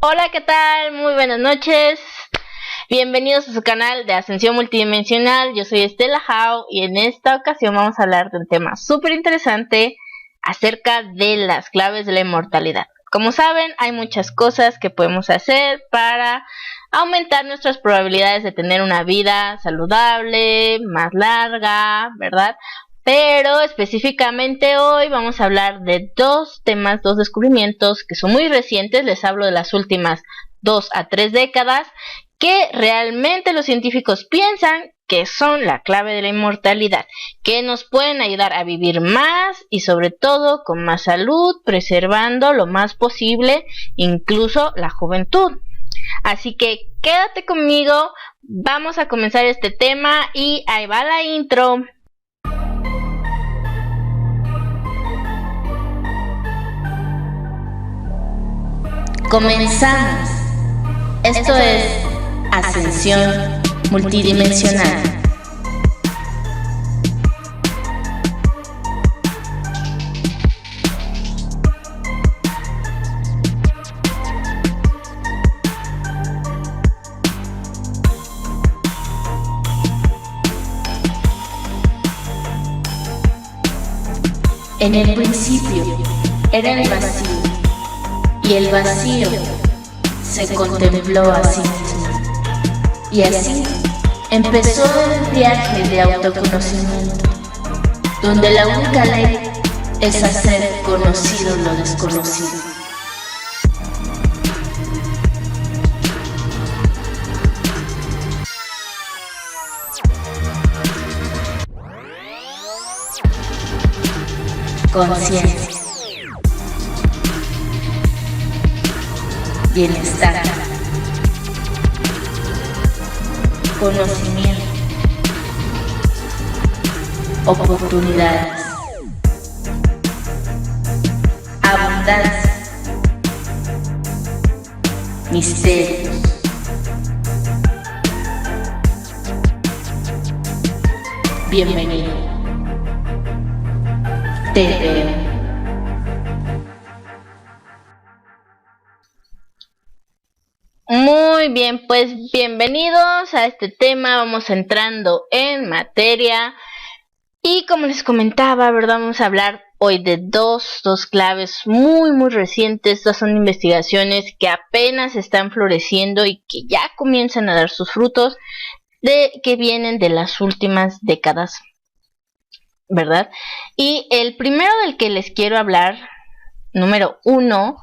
Hola, ¿qué tal? Muy buenas noches. Bienvenidos a su canal de Ascensión Multidimensional. Yo soy Estela Hao y en esta ocasión vamos a hablar de un tema súper interesante acerca de las claves de la inmortalidad. Como saben, hay muchas cosas que podemos hacer para aumentar nuestras probabilidades de tener una vida saludable, más larga, ¿verdad? Pero específicamente hoy vamos a hablar de dos descubrimientos que son muy recientes. Les hablo de las últimas 2 a 3 décadas que realmente los científicos piensan que son la clave de la inmortalidad, que nos pueden ayudar a vivir más y sobre todo con más salud, preservando lo más posible incluso la juventud. Así que quédate conmigo, vamos a comenzar este tema y ahí va la intro. Comenzamos. Esto es Ascensión Multidimensional. En el principio era el vacío. Y el vacío se contempló a sí mismo. Y así empezó el viaje de autoconocimiento, donde la única ley es hacer conocido lo desconocido. Conciencia. Bienestar, conocimiento, oportunidades, abundancia, misterios. Bienvenido. Te veo. Muy bien, pues bienvenidos a este tema, vamos entrando en materia y como les comentaba, ¿verdad? Vamos a hablar hoy de dos claves muy recientes. Estas son investigaciones que apenas están floreciendo y que ya comienzan a dar sus frutos, que vienen de las últimas décadas, ¿verdad? Y el primero del que les quiero hablar, número 1,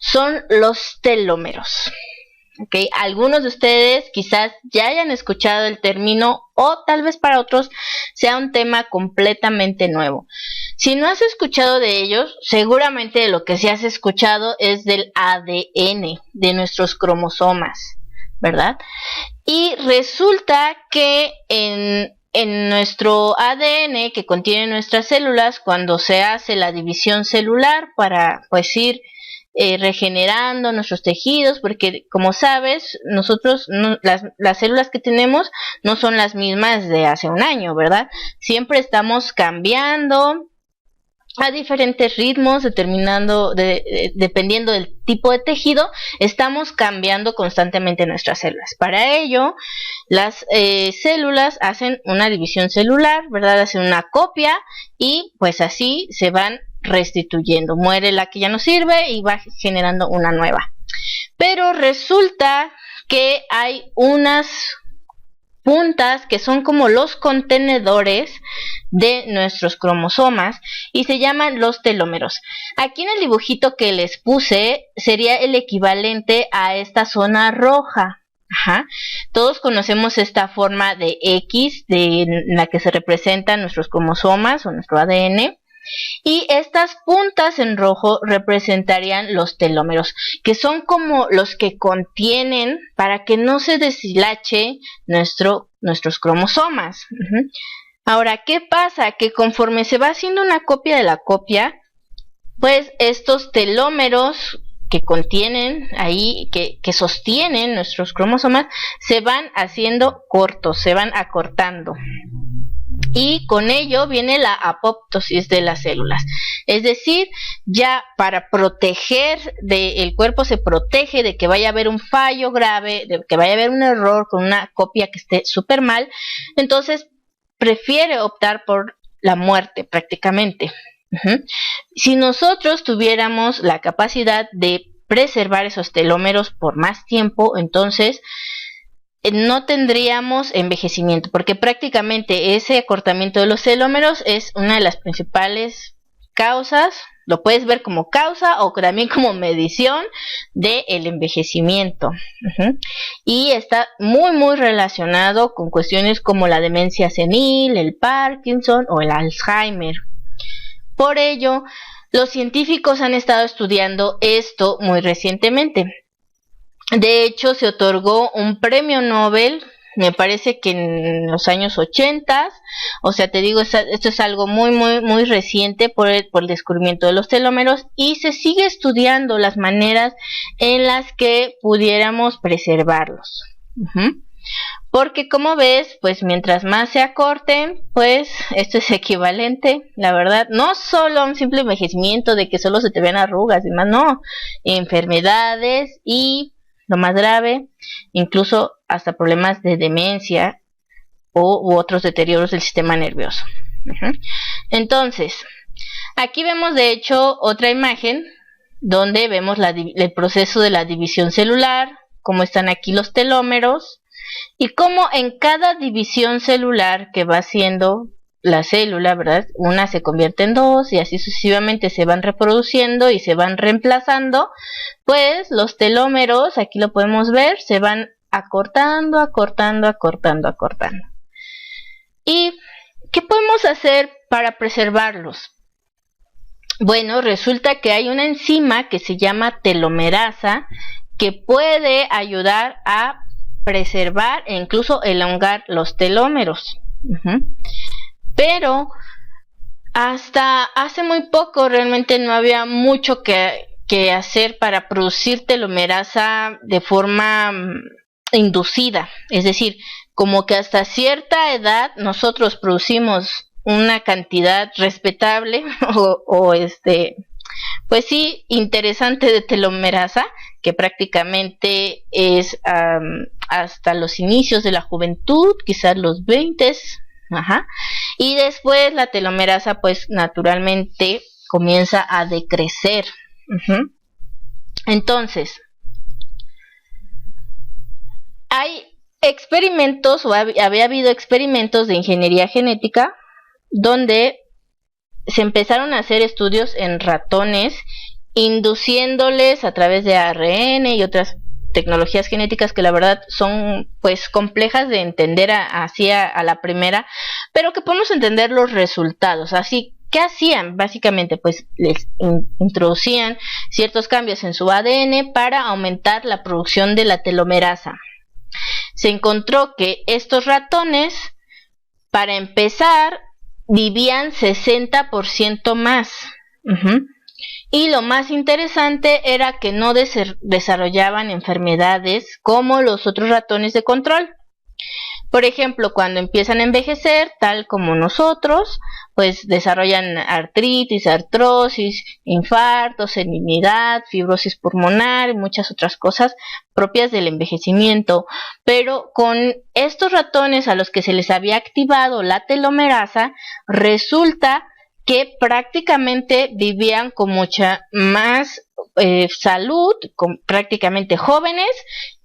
son los telómeros. Okay. Algunos de ustedes quizás ya hayan escuchado el término o tal vez para otros sea un tema completamente nuevo. Si no has escuchado de ellos, seguramente lo que sí has escuchado es del ADN, de nuestros cromosomas, ¿verdad? Y resulta que en nuestro ADN que contiene nuestras células, cuando se hace la división celular para pues ir regenerando nuestros tejidos, porque como sabes, nosotros las células que tenemos no son las mismas de hace un año, ¿verdad? Siempre estamos cambiando a diferentes ritmos, dependiendo del tipo de tejido, estamos cambiando constantemente nuestras células. Para ello, las células hacen una división celular, ¿verdad? Hacen una copia y pues así se van restituyendo. Muere la que ya no sirve y va generando una nueva. Pero resulta que hay unas puntas que son como los contenedores de nuestros cromosomas y se llaman los telómeros. Aquí en el dibujito que les puse sería el equivalente a esta zona roja. Ajá. Todos conocemos esta forma de X en la que se representan nuestros cromosomas o nuestro ADN. Y estas puntas en rojo representarían los telómeros, que son como los que contienen para que no se deshilache nuestros cromosomas. Ahora, ¿qué pasa? Que conforme se va haciendo una copia de la copia, pues estos telómeros que contienen ahí, que sostienen nuestros cromosomas, se van haciendo cortos, se van acortando. y con ello viene la apoptosis de las células. Es decir, ya para proteger el cuerpo se protege de que vaya a haber un fallo grave, de que vaya a haber un error con una copia que esté súper mal, entonces prefiere optar por la muerte prácticamente. Si nosotros tuviéramos la capacidad de preservar esos telómeros por más tiempo, entonces no tendríamos envejecimiento, porque prácticamente ese acortamiento de los telómeros es una de las principales causas, lo puedes ver como causa o también como medición del envejecimiento. Y está muy relacionado con cuestiones como la demencia senil, el Parkinson o el Alzheimer. Por ello, los científicos han estado estudiando esto muy recientemente. De hecho, se otorgó un premio Nobel, me parece que en los años 80, o sea, te digo, esto es algo muy reciente por el descubrimiento de los telómeros, y se sigue estudiando las maneras en las que pudiéramos preservarlos. Porque como ves, pues mientras más se acorten, pues esto es equivalente, la verdad, no solo a un simple envejecimiento de que solo se te ven arrugas y más, no, enfermedades y lo más grave, incluso hasta problemas de demencia u otros deterioros del sistema nervioso. Entonces, aquí vemos de hecho otra imagen donde vemos el proceso de la división celular, cómo están aquí los telómeros y cómo en cada división celular que va haciendo la célula, ¿verdad? Una se convierte en dos y así sucesivamente se van reproduciendo y se van reemplazando, pues los telómeros, aquí lo podemos ver, se van acortando. ¿Y qué podemos hacer para preservarlos? Bueno, resulta que hay una enzima que se llama telomerasa que puede ayudar a preservar e incluso elongar los telómeros. Pero hasta hace muy poco realmente no había mucho que hacer para producir telomerasa de forma inducida. Es decir, como que hasta cierta edad nosotros producimos una cantidad respetable pues sí, interesante de telomerasa, que prácticamente es hasta los inicios de la juventud, quizás los 20. Y después la telomerasa pues naturalmente comienza a decrecer. Entonces, hay experimentos, o había habido experimentos de ingeniería genética donde se empezaron a hacer estudios en ratones, induciéndoles a través de ARN y otras tecnologías genéticas que la verdad son pues complejas de entender así a la primera, pero que podemos entender los resultados. Así, ¿qué hacían? Básicamente pues les introducían ciertos cambios en su ADN para aumentar la producción de la telomerasa. Se encontró que estos ratones, para empezar, vivían 60% más. Y lo más interesante era que no desarrollaban enfermedades como los otros ratones de control. Por ejemplo, cuando empiezan a envejecer, tal como nosotros, pues desarrollan artritis, artrosis, infartos, senilidad, fibrosis pulmonar y muchas otras cosas propias del envejecimiento. Pero con estos ratones a los que se les había activado la telomerasa, resulta que prácticamente vivían con mucha más salud, prácticamente jóvenes,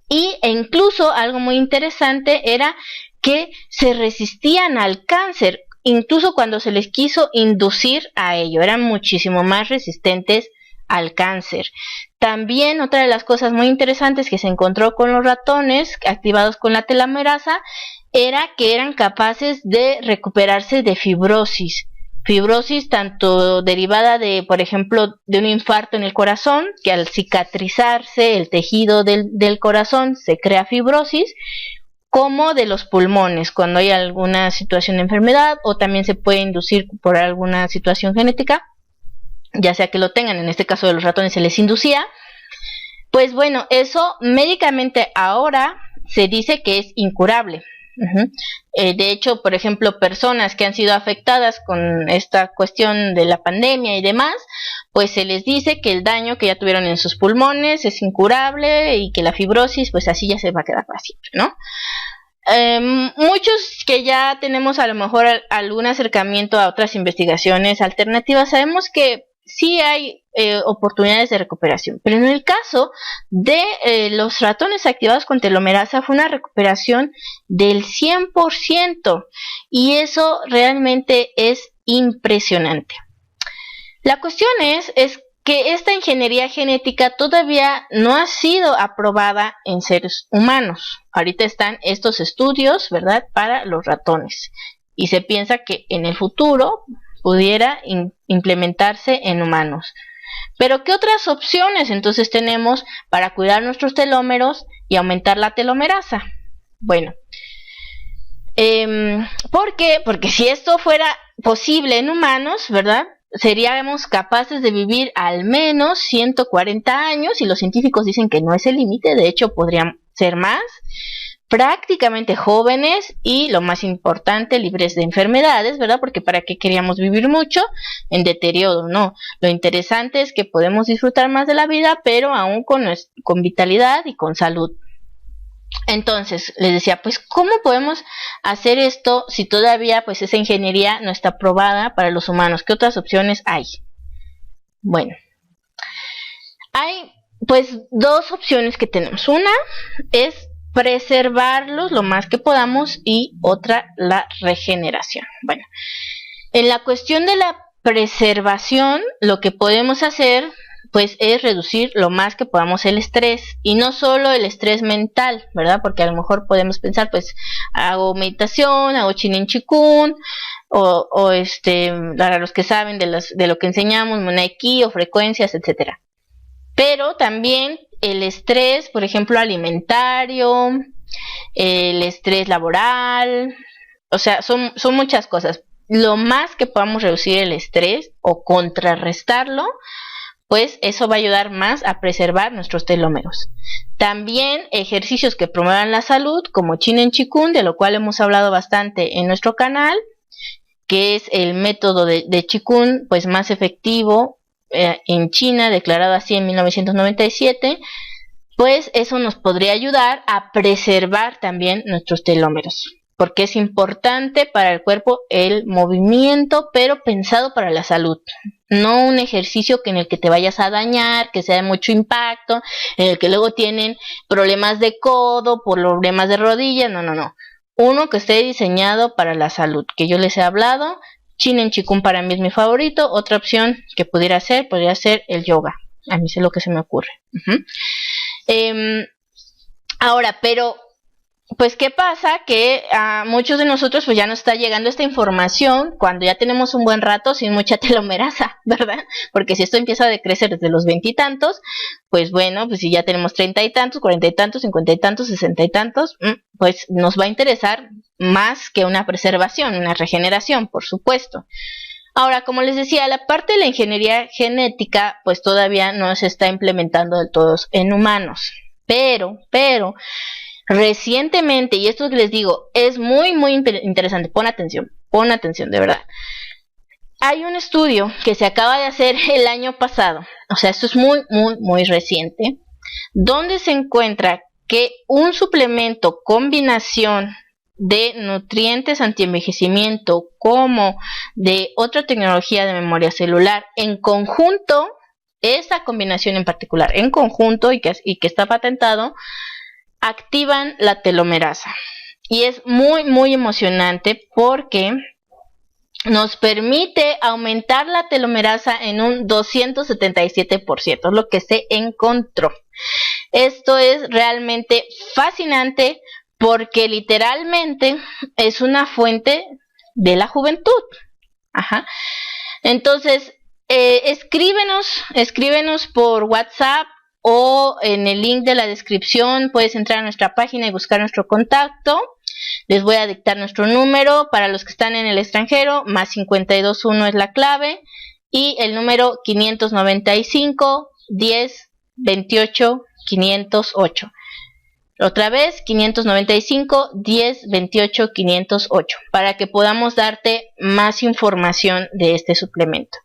e incluso algo muy interesante era que se resistían al cáncer, incluso cuando se les quiso inducir a ello, eran muchísimo más resistentes al cáncer. También otra de las cosas muy interesantes que se encontró con los ratones activados con la telomerasa era que eran capaces de recuperarse de fibrosis tanto derivada de, por ejemplo, de un infarto en el corazón, que al cicatrizarse el tejido del corazón se crea fibrosis, como de los pulmones, cuando hay alguna situación de enfermedad, o también se puede inducir por alguna situación genética, ya sea que lo tengan, en este caso de los ratones se les inducía. Pues bueno, eso médicamente ahora se dice que es incurable. De hecho, por ejemplo, personas que han sido afectadas con esta cuestión de la pandemia y demás, pues se les dice que el daño que ya tuvieron en sus pulmones es incurable y que la fibrosis pues así ya se va a quedar para siempre, ¿no? Muchos que ya tenemos a lo mejor algún acercamiento a otras investigaciones alternativas, sabemos que sí hay oportunidades de recuperación, pero en el caso de los ratones activados con telomerasa fue una recuperación del 100% y eso realmente es impresionante. La cuestión es que esta ingeniería genética todavía no ha sido aprobada en seres humanos. Ahorita están estos estudios, ¿verdad?, para los ratones. Y se piensa que en el futuro pudiera implementarse en humanos. Pero ¿qué otras opciones entonces tenemos para cuidar nuestros telómeros y aumentar la telomerasa? Bueno, ¿por qué? Porque si esto fuera posible en humanos, ¿verdad?, seríamos capaces de vivir al menos 140 años y los científicos dicen que no es el límite, de hecho podrían ser más, prácticamente jóvenes y lo más importante, libres de enfermedades, ¿verdad? Porque ¿para qué queríamos vivir mucho? En deterioro, no. Lo interesante es que podemos disfrutar más de la vida, pero aún con vitalidad y con salud. Entonces, les decía, pues, ¿cómo podemos hacer esto si todavía, pues, esa ingeniería no está aprobada para los humanos? ¿Qué otras opciones hay? Bueno, hay, pues, dos opciones que tenemos. Una es preservarlos lo más que podamos y otra, la regeneración. Bueno, en la cuestión de la preservación, lo que podemos hacer pues es reducir lo más que podamos el estrés y no solo el estrés mental, ¿verdad? Porque a lo mejor podemos pensar, pues hago meditación, hago Chinen Chikun o para los que saben de lo que enseñamos, Munaiki o frecuencias, etcétera. Pero también el estrés, por ejemplo, alimentario, el estrés laboral, o sea, son muchas cosas. Lo más que podamos reducir el estrés o contrarrestarlo, pues eso va a ayudar más a preservar nuestros telómeros. También ejercicios que promuevan la salud, como Chinen Chikun, de lo cual hemos hablado bastante en nuestro canal, que es el método de Chikun pues más efectivo en China, declarado así en 1997, pues eso nos podría ayudar a preservar también nuestros telómeros, porque es importante para el cuerpo el movimiento, pero pensado para la salud. No un ejercicio en el que te vayas a dañar, que sea de mucho impacto, en el que luego tienen problemas de codo, problemas de rodilla, no. Uno que esté diseñado para la salud, que yo les he hablado. Chinen Chikun para mí es mi favorito. Otra opción que podría ser el yoga. A mí es lo que se me ocurre. Ahora, pero pues ¿qué pasa? Que a muchos de nosotros pues ya nos está llegando esta información cuando ya tenemos un buen rato sin mucha telomerasa, ¿verdad? Porque si esto empieza a decrecer desde los 20 y tantos, pues bueno, pues si ya tenemos 30 y tantos, 40 y tantos, 50 y tantos, 60 y tantos, pues nos va a interesar más que una preservación, una regeneración, por supuesto. Ahora, como les decía, la parte de la ingeniería genética pues todavía no se está implementando del todo en humanos, pero recientemente, y esto que les digo, es muy interesante, pon atención, de verdad. Hay un estudio que se acaba de hacer el año pasado, o sea, esto es muy reciente, donde se encuentra que un suplemento combinación de nutrientes antienvejecimiento como de otra tecnología de memoria celular en conjunto, esa combinación en particular en conjunto y que está patentado, activan la telomerasa. Y es muy emocionante porque nos permite aumentar la telomerasa en un 277%, es lo que se encontró. Esto es realmente fascinante porque literalmente es una fuente de la juventud. Entonces, escríbenos por WhatsApp o en el link de la descripción. Puedes entrar a nuestra página y buscar nuestro contacto. Les voy a dictar nuestro número para los que están en el extranjero, más 521 es la clave, y el número 595 10 28 508. Otra vez, 595 10 28 508, para que podamos darte más información de este suplemento.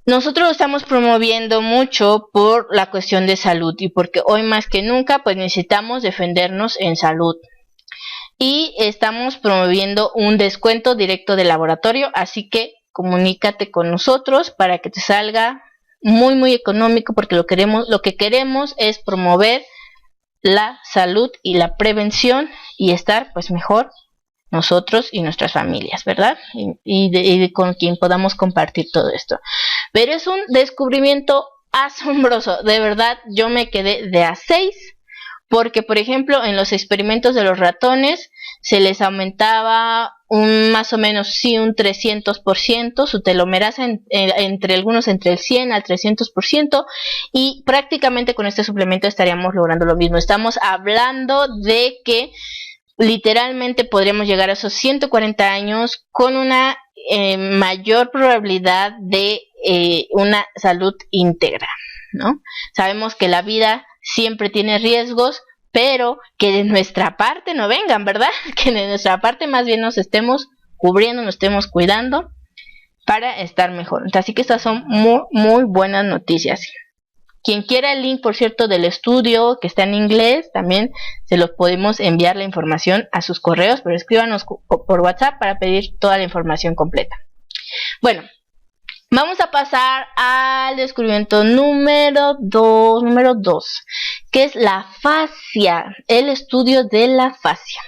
Nosotros lo estamos promoviendo mucho por la cuestión de salud y porque hoy más que nunca pues necesitamos defendernos en salud. Y estamos promoviendo un descuento directo del laboratorio, así que comunícate con nosotros para que te salga muy económico, porque lo que queremos es promover la salud y la prevención y estar pues mejor nosotros y nuestras familias, ¿verdad? Y con quien podamos compartir todo esto. Pero es un descubrimiento asombroso, de verdad yo me quedé de a 6, porque por ejemplo en los experimentos de los ratones se les aumentaba más o menos un 300% su telomerasa, entre algunos entre el 100 al 300%, y prácticamente con este suplemento estaríamos logrando lo mismo. Estamos hablando de que literalmente podríamos llegar a esos 140 años con una mayor probabilidad de una salud íntegra, ¿no? Sabemos que la vida siempre tiene riesgos, pero que de nuestra parte no vengan, ¿verdad? Que de nuestra parte más bien nos estemos cubriendo, nos estemos cuidando para estar mejor. Así que estas son muy buenas noticias. Quien quiera el link, por cierto, del estudio que está en inglés, también se los podemos enviar la información a sus correos, pero escríbanos por WhatsApp para pedir toda la información completa. Bueno, vamos a pasar al descubrimiento número 2, que es la fascia, el estudio de la fascia.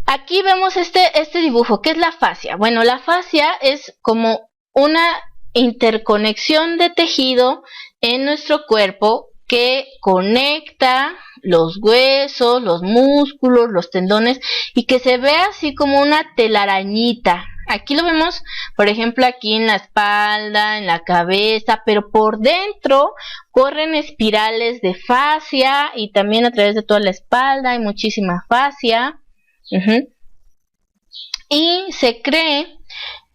Aquí vemos este dibujo. ¿Qué es la fascia? Bueno, la fascia es como una interconexión de tejido en nuestro cuerpo que conecta los huesos, los músculos, los tendones, y que se ve así como una telarañita. Aquí lo vemos, por ejemplo, aquí en la espalda, en la cabeza, pero por dentro corren espirales de fascia y también a través de toda la espalda hay muchísima fascia. Y se cree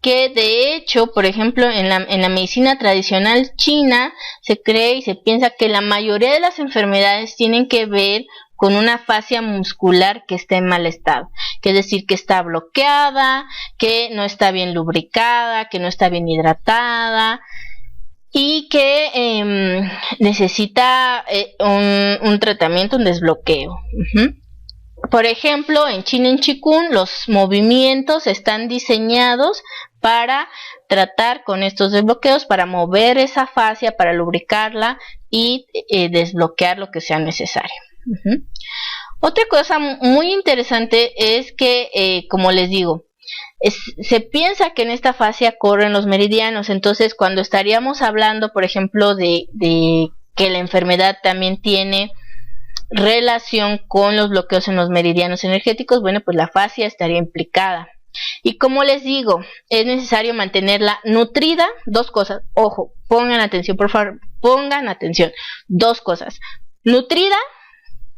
que de hecho, por ejemplo, en la medicina tradicional china, se cree y se piensa que la mayoría de las enfermedades tienen que ver con una fascia muscular que está en mal estado, que es decir, que está bloqueada, que no está bien lubricada, que no está bien hidratada y que necesita un tratamiento, un desbloqueo. Por ejemplo, en Chinen Chikun los movimientos están diseñados para tratar con estos desbloqueos, para mover esa fascia, para lubricarla y desbloquear lo que sea necesario. Otra cosa muy interesante es que, como les digo, se piensa que en esta fascia corren los meridianos. Entonces, cuando estaríamos hablando, por ejemplo, de que la enfermedad también tiene relación con los bloqueos en los meridianos energéticos, bueno, pues la fascia estaría implicada. Y como les digo, es necesario mantenerla nutrida. Dos cosas, ojo, pongan atención, por favor, pongan atención. Dos cosas, nutrida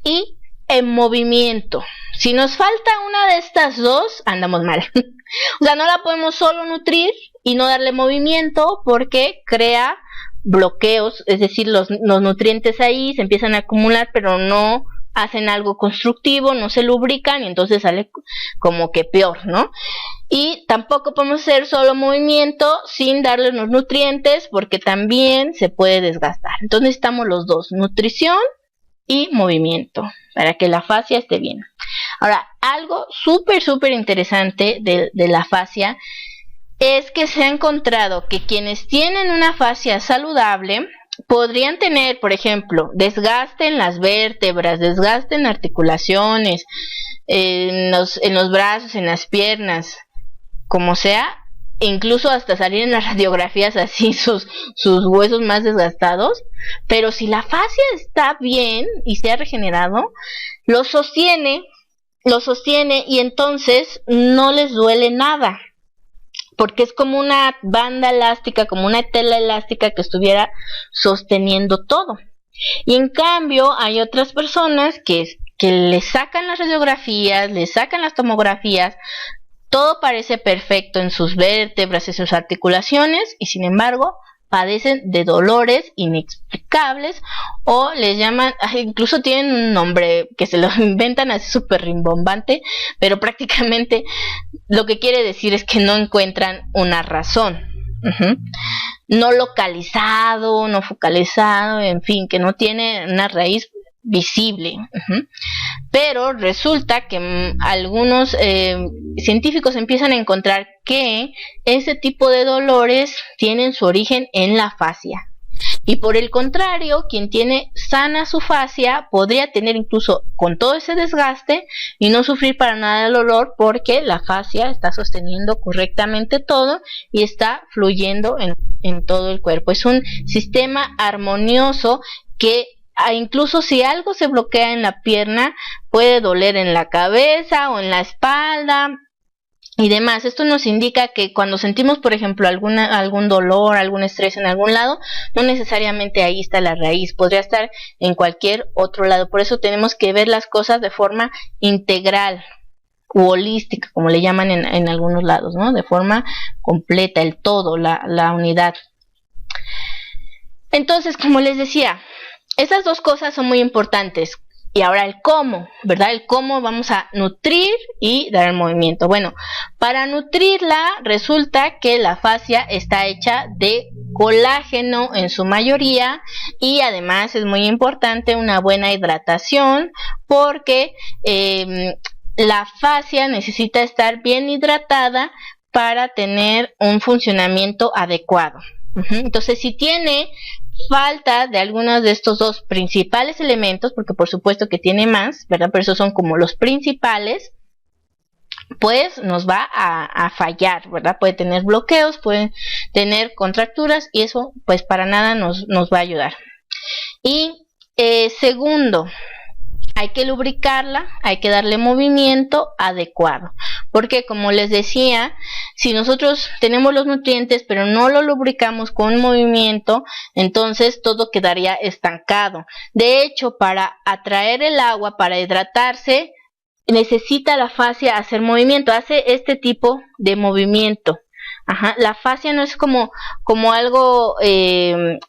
y en movimiento. Si nos falta una de estas dos, andamos mal. O sea, no la podemos solo nutrir y no darle movimiento, porque crea bloqueos, es decir, los nutrientes ahí se empiezan a acumular, pero no hacen algo constructivo, no se lubrican y entonces sale como que peor, ¿no? Y tampoco podemos hacer solo movimiento sin darle los nutrientes, porque también se puede desgastar. Entonces necesitamos los dos, nutrición y movimiento, para que la fascia esté bien. Ahora, algo súper interesante de la fascia es que se ha encontrado que quienes tienen una fascia saludable podrían tener, por ejemplo, desgaste en las vértebras, desgaste en articulaciones, en los brazos, en las piernas, como sea, incluso hasta salir en las radiografías así sus huesos más desgastados. Pero si la fascia está bien y se ha regenerado, lo sostiene y entonces no les duele nada, porque es como una banda elástica, como una tela elástica que estuviera sosteniendo todo. Y en cambio hay otras personas que le sacan las radiografías, le sacan las tomografías, todo parece perfecto en sus vértebras, en sus articulaciones, y sin embargo padecen de dolores inexplicables o les llaman, incluso tienen un nombre que se lo inventan así súper rimbombante, pero prácticamente lo que quiere decir es que no encuentran una razón. No localizado, no focalizado, en fin, que no tiene una raíz visible. Pero resulta que algunos científicos empiezan a encontrar que ese tipo de dolores tienen su origen en la fascia. Y por el contrario, quien tiene sana su fascia podría tener incluso con todo ese desgaste y no sufrir para nada el dolor, porque la fascia está sosteniendo correctamente todo y está fluyendo en todo el cuerpo. Es un sistema armonioso que incluso si algo se bloquea en la pierna, puede doler en la cabeza o en la espalda y demás. Esto nos indica que cuando sentimos, por ejemplo, algún dolor, algún estrés en algún lado, no necesariamente ahí está la raíz, podría estar en cualquier otro lado. Por eso tenemos que ver las cosas de forma integral u holística, como le llaman en algunos lados, ¿no? De forma completa, el todo, la unidad. Entonces, como les decía, esas dos cosas son muy importantes. Y ahora el cómo, ¿verdad? El cómo vamos a nutrir y dar el movimiento. Bueno, para nutrirla resulta que la fascia está hecha de colágeno en su mayoría y además es muy importante una buena hidratación porque la fascia necesita estar bien hidratada para tener un funcionamiento adecuado. Entonces, si tiene falta de algunos de estos dos principales elementos, porque por supuesto que tiene más, ¿verdad? Pero esos son como los principales, pues nos va a fallar, ¿verdad? Puede tener bloqueos, puede tener contracturas y eso pues para nada nos va a ayudar. Y segundo, hay que lubricarla, hay que darle movimiento adecuado, porque como les decía, si nosotros tenemos los nutrientes pero no lo lubricamos con movimiento, entonces todo quedaría estancado. De hecho, para atraer el agua, para hidratarse, necesita la fascia hacer movimiento, hace este tipo de movimiento. La fascia no es como algo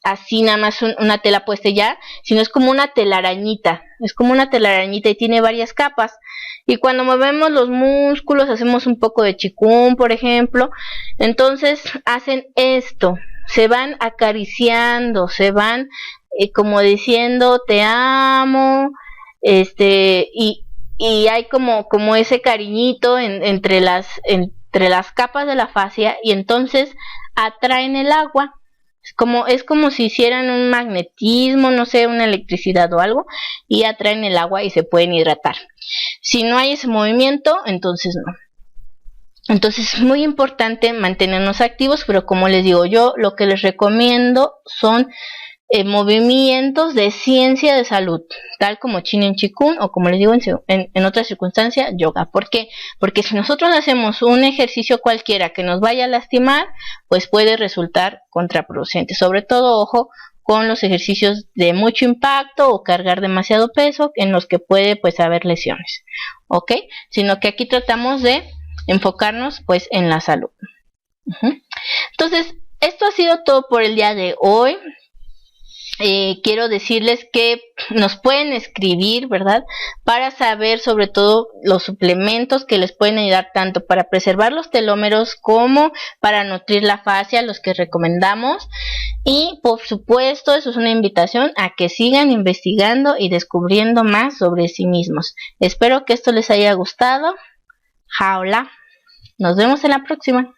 así nada más una tela puesta ya, sino es como una telarañita, y tiene varias capas. Y cuando movemos los músculos, hacemos un poco de qigong, por ejemplo, entonces hacen esto, se van acariciando, se van como diciendo te amo, y hay como ese cariñito entre las capas de la fascia y entonces atraen el agua. Es como si hicieran un magnetismo, no sé, una electricidad o algo, y atraen el agua y se pueden hidratar. Si no hay ese movimiento, entonces no. Entonces es muy importante mantenernos activos, pero como les digo, yo lo que les recomiendo son movimientos de ciencia de salud, tal como Chin Chikung o como les digo en otras circunstancias, yoga. ¿Por qué? Porque si nosotros hacemos un ejercicio cualquiera que nos vaya a lastimar, pues puede resultar contraproducente. Sobre todo, ojo con los ejercicios de mucho impacto o cargar demasiado peso en los que puede pues haber lesiones, ¿ok? Sino que aquí tratamos de enfocarnos pues en la salud. Entonces, esto ha sido todo por el día de hoy. Quiero decirles que nos pueden escribir, ¿verdad? Para saber sobre todo los suplementos que les pueden ayudar tanto para preservar los telómeros como para nutrir la fascia, los que recomendamos. Y por supuesto, eso es una invitación a que sigan investigando y descubriendo más sobre sí mismos. Espero que esto les haya gustado. Jaula. Nos vemos en la próxima.